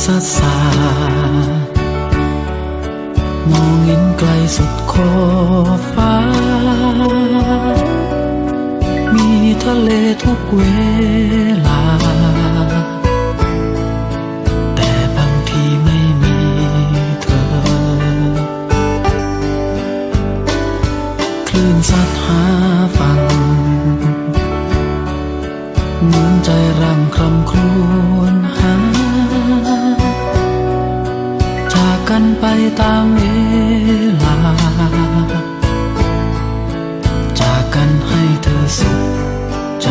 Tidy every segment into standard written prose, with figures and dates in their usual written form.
สัสามองเห็นไกลสุดขอบฟ้ามีทะเลทุกเวลาแต่บางทีไม่มีเธอคลื่นซัดหาฝั่งเหมือนใจร่ำคร่ำครวญหาจากกันไปตามเวลาจากกันให้เธอสุขใจ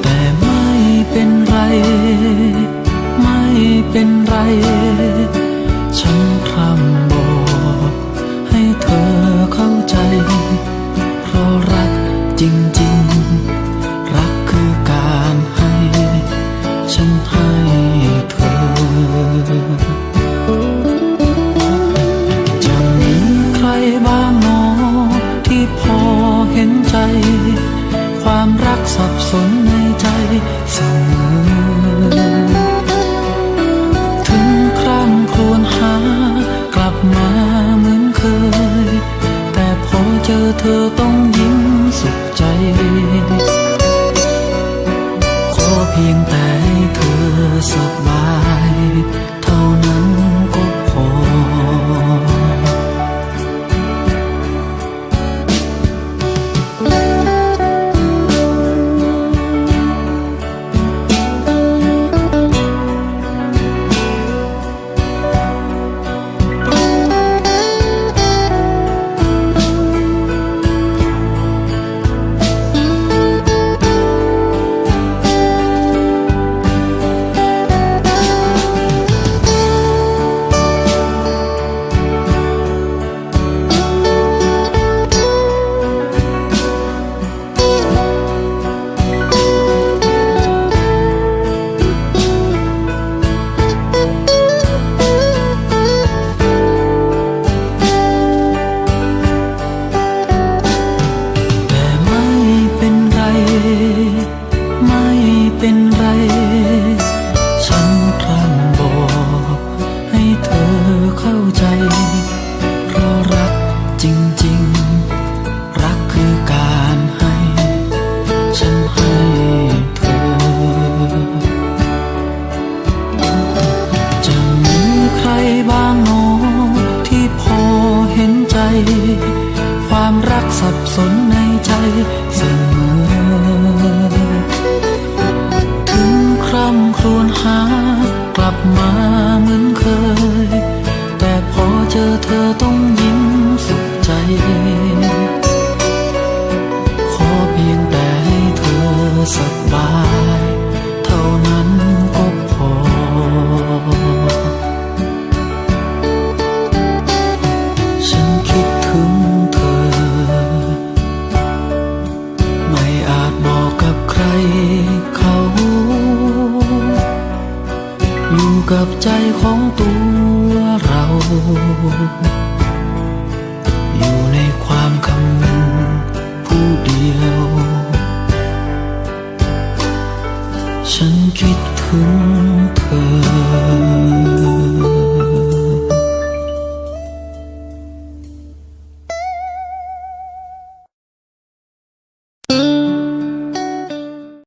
แต่ไม่เป็นไรไม่เป็นไรฉันพร่ำบอกให้เธอเข้าใจเพราะรักจริงๆรักคือการให้ฉันให้เธอจะมีใครบ้างหนอที่พอเห็นใจความรักสับสนในใจเสมอถึงคร่ำครวญหากลับมาเหมือนเคยแต่พอเจอเธอต้องยิ้มสุขใจขอเพียงแต่ให้เธอสบายเท่านั้นก็พอเป็นไรฉันพร่ำบอกให้เธอเข้าใจเพราะรักจริงๆรักคือการให้ฉันให้เธอจะมีใครบ้างหนอที่พอเห็นใจความรักสับสนในใจเสมอคร่ำครวญหากลับมาเหมือนเคยแต่พอเจอเธอต้องยิ้มสุขใจขอเพียงแต่ให้เธอสบายเท่านั้นก็พอฉันคิดถึงเธอไม่อาจบอกกับใครเขาอยู่กับใจของตัวเราอยู่ในความคำนึงผู้เดียวฉันคิดถึงเธอ